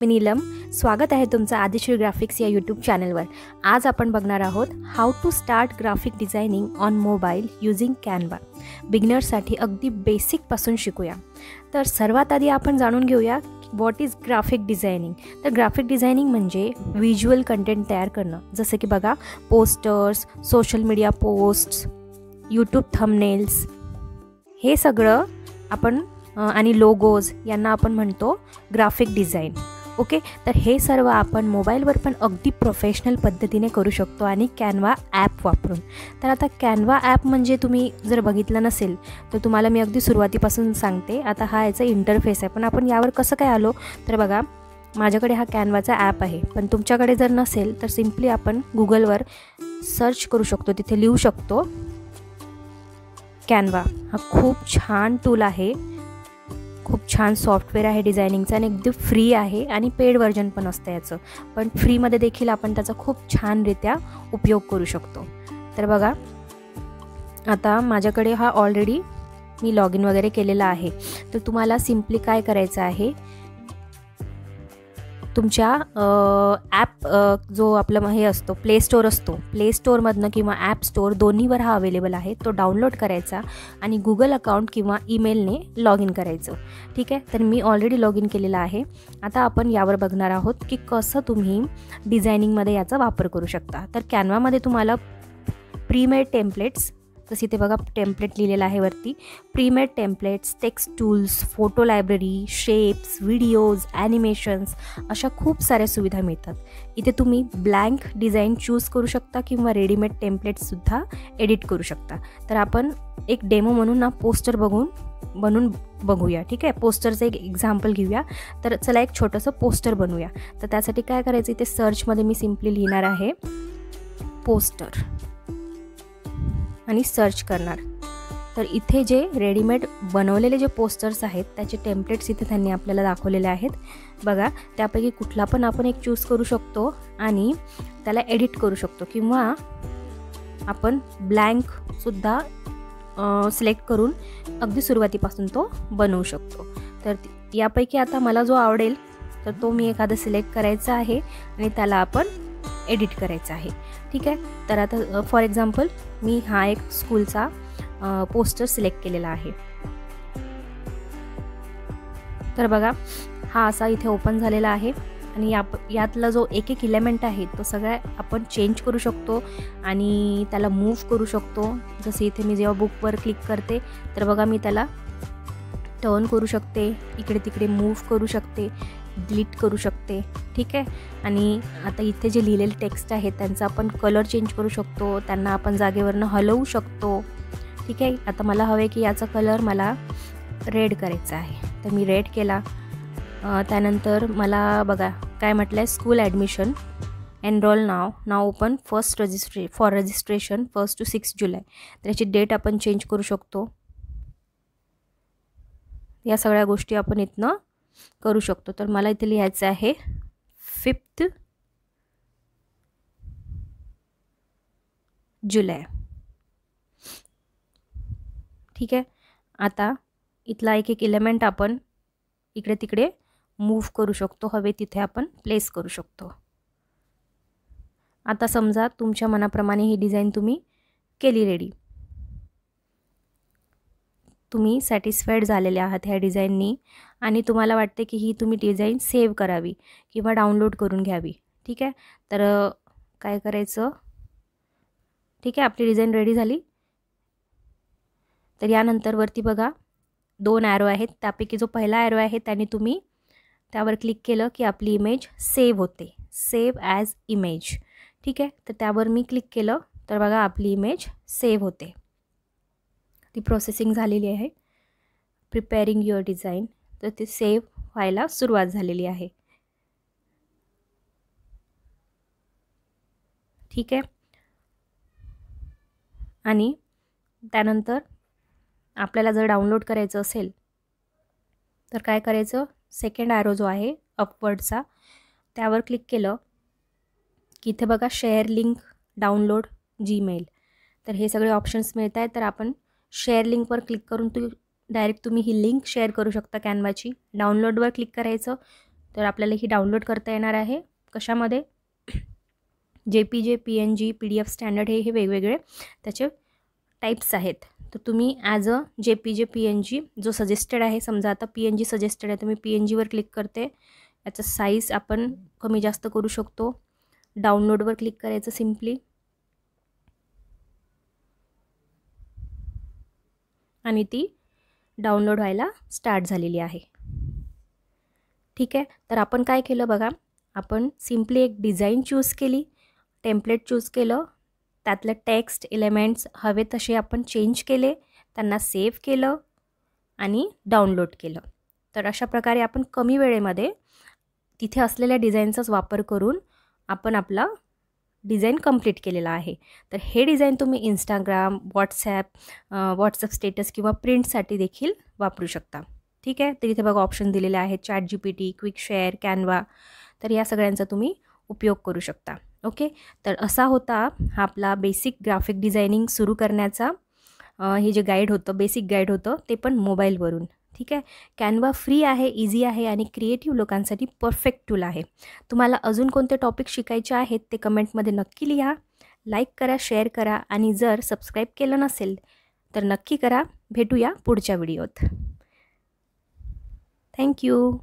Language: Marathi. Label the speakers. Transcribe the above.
Speaker 1: मी नीलम, स्वागत आहे तुमचं आदिश्री ग्राफिक्स या यूट्यूब चॅनलवर। आज आपण बघणार आहोत how to start graphic designing on mobile using Canva. बिगिनर्ससाठी अगदी बेसिकपासून शिकूया। तर सर्वात आधी आपण जाणून घेऊया व्हॉट इज ग्राफिक डिझायनिंग। तर ग्राफिक डिझायनिंग म्हणजे व्हिज्युअल कंटेंट तयार करणं, जसं की बघा posters, social media posts, YouTube thumbnails, हे सगळं आपण आणि लोगोज यांना आपण म्हणतो ग्राफिक डिझाईन। ओके, तर हे सर्व आपण मोबाईलवर पण अगदी प्रोफेशनल पद्धतीने करू शकतो आणि कॅनवा ॲप वापरून। तर आता कॅनवा ॲप म्हणजे तुम्ही जर बघितलं नसेल तर तुम्हाला मी अगदी सुरुवातीपासून सांगते। आता हा याचा इंटरफेस आहे, पण आपण यावर कसं काय आलो तर बघा, माझ्याकडे हा कॅनवाचा ॲप आहे, पण तुमच्याकडे जर नसेल तर सिम्पली आपण गुगलवर सर्च करू शकतो, तिथे लिहू शकतो कॅनवा। हा खूप छान टूल आहे, खूप छान सॉफ्टवेअर आहे डिझायनिंगचं आणि एकदम फ्री आहे आणि पेड व्हर्जन पण असतं याचं, पण फ्रीमध्ये देखील आपण त्याचा खूप छानरित्या उपयोग करू शकतो। तर बघा, आता माझ्याकडे हा ऑलरेडी मी लॉग इन वगैरे केलेला आहे। तर तुम्हाला सिम्पली काय करायचं आहे, तुमच्या ॲप जो आपलं हे असतो प्ले स्टोअर असतो, प्ले स्टोअरमधनं किंवा ॲप स्टोअर दोन्हीवर हा अवेलेबल आहे, तो डाउनलोड करायचा आणि गुगल अकाउंट किंवा ईमेलने लॉग इन करायचं। ठीक आहे, तर मी ऑलरेडी लॉग इन केलेलं आहे। आता आपण यावर बघणार आहोत की कसं तुम्ही डिझायनिंगमध्ये याचा वापर करू शकता। तर कॅनवामध्ये तुम्हाला प्रीमेड टेम्पलेट्स, जसे इथे बघा टेम्पलेट लिहिलेलं आहे वरती, premade templates, text tools, photo library, shapes, videos, animations, अशा खूप साऱ्या सुविधा मिळतात। इथे तुम्ही ब्लँक डिझाईन चूज करू शकता किंवा रेडीमेड टेम्पलेट्ससुद्धा एडिट करू शकता। तर आपण एक डेमो म्हणून ना पोस्टर बनवून बघूया। ठीक आहे, पोस्टरचं एक एक्झाम्पल घेऊया। तर चला एक छोटंसं पोस्टर बनवूया। तर त्यासाठी काय करायचं, इथे सर्चमध्ये मी सिम्पली लिहिणार आहे पोस्टर आणि सर्च करणार। तर इथे जे रेडीमेड बनवलेले जे पोस्टर्स आहेत त्याचे टेम्पलेट्स इथे त्यांनी आपल्याला दाखवलेले आहेत। बघा, त्यापैकी कुठला पण आपण एक चूज करू शकतो आणि त्याला एडिट करू शकतो, किंवा आपण ब्लँकसुद्धा सिलेक्ट करून अगदी सुरुवातीपासून तो बनवू शकतो। तर यापैकी आता मला जो आवडेल तर तो मी एखादा सिलेक्ट करायचा आहे आणि त्याला आपण एडिट करायचं आहे। ठीक आहे, तर आता फॉर एक्झाम्पल मी हा एक स्कूलचा पोस्टर सिलेक्ट केलेला आहे। तर बघा, हा असा इथे ओपन झालेला आहे आणि यातला जो एक एक इलेमेंट आहे तो सगळा आपण चेंज करू शकतो आणि त्याला मूव्ह करू शकतो। जसे इथे मी जेव्हा बुकवर क्लिक करते तर बघा, मी त्याला टर्न करू शकते, इकडे तिकडे मूव्ह करू शकते, डिलीट करू शकते। ठीक आहे, आणि आता इथे जे लिहिलेले टेक्स्ट आहेत त्यांचा आपण कलर चेंज करू शकतो, त्यांना आपण जागेवरनं हलवू शकतो। ठीक आहे, आता मला हवे की याचा कलर मला रेड करायचा आहे, तर मी रेड केला। त्यानंतर मला बघा काय म्हटलं आहे, school admission enrol now open for registration 1 to 6 जुलै। तर याची डेट आपण चेंज करू शकतो। या सगळ्या गोष्टी आपण इथनं करू शकतो। तर मला इथे लिहायचं आहे 5 जुलै। ठीक आहे, आता इथला एक एक इलेमेंट आपण इकडे तिकडे मूव्ह करू शकतो, हवे तिथे आपण प्लेस करू शकतो। आता समजा तुमच्या मनाप्रमाणे ही डिझाईन तुम्ही केली रेडी, तुम्ही सॅटिस्फाईड झालेले आहात ह्या डिझाईननी आणि तुम्हाला वाटते की ही तुम्ही डिझाईन सेव्ह करावी किंवा डाउनलोड करून घ्यावी। ठीक आहे, तर काय करायचं, ठीक आहे, आपली डिझाईन रेडी झाली। तर यानंतर वरती बघा 2 ॲरो आहेत, त्यापैकी जो पहिला ॲरो आहे त्याने तुम्ही त्यावर क्लिक केलं की आपली इमेज सेव्ह होते, सेव्ह ॲज इमेज। ठीक आहे, तर त्यावर मी क्लिक केलं तर बघा आपली इमेज सेव्ह होते, ती प्रोसेसिंग झालेली आहे। प्रिपेअरिंग युअर डिझाईन, तर ती सेव्ह व्हायला सुरुवात झालेली आहे। ठीक आहे, आणि त्यानंतर आपल्याला जर डाउनलोड करायचं असेल तर काय करायचं, सेकंड ॲरो जो आहे अपवर्डचा त्यावर क्लिक केलं की इथे बघा शेअर लिंक, डाउनलोड, जीमेल, तर हे सगळे ऑप्शन्स मिळत आहेत। तर आपण शेअर लिंकवर क्लिक करून डायरेक्ट तुम्ही ही लिंक शेअर करू शकता कॅनवाची। डाउनलोडवर क्लिक करायचं, तर आपल्याला ही डाउनलोड करता येणार आहे. कशामध्ये? JPG, PNG, PDF स्टँडर्ड हे वेगवेगळे त्याचे टाईप्स आहेत. तर तुम्ही ॲज अ JPG PNG जो सजेस्टेड आहे, समजा आता PNG सजेस्टेड आहे तर मी PNGवर क्लिक करते. याचा साईज आपण कमी जास्त करू शकतो. डाउनलोडवर क्लिक करायचं सिम्पली आणि ती डाउनलोड व्हायला स्टार्ट झालेली आहे. ठीक आहे. तर आपण काय केलं बघा, आपण सिम्पली एक डिझाईन चूज केली, टेम्पलेट चूज केलं, त्यातले टेक्स्ट एलिमेंट्स हवे तसे आपण चेंज केले, त्यांना सेव्ह केलं आणि डाउनलोड केलं. तर अशा प्रकारे आपण कमी वेळेमध्ये तिथे असलेल्या डिझाईनचाच वापर करून आपण आपला डिझाईन कंप्लीट केलेला आहे. तर हे डिझाईन तुम्ही इंस्टाग्राम, व्हॉट्सॲप स्टेटस किंवा प्रिंटसाठी देखील वापरू शकता. ठीक आहे. तर इथे बघा ऑप्शन दिलेले आहेत, ChatGPT, क्विक शेअर, कॅनवा. तर या सगळ्यांचा तुम्ही उपयोग करू शकता. ओके. तर असा होता हा आपला बेसिक ग्राफिक डिझायनिंग सुरू करण्याचा हे जे गाईड होतं, बेसिक गाईड होतं, ते पण मोबाईलवरून. ठीक आहे. कॅनवा फ्री आहे, इझी आहे आणि क्रिएटिव्ह लोकांसाठी परफेक्ट टूल आहे. तुम्हाला अजून कोणते टॉपिक शिकायचे आहेत ते कमेंटमध्ये नक्की लिहा. लाईक करा, शेअर करा आणि जर सबस्क्राईब केलं नसेल तर नक्की करा. भेटूया पुढच्या व्हिडिओत. थँक्यू.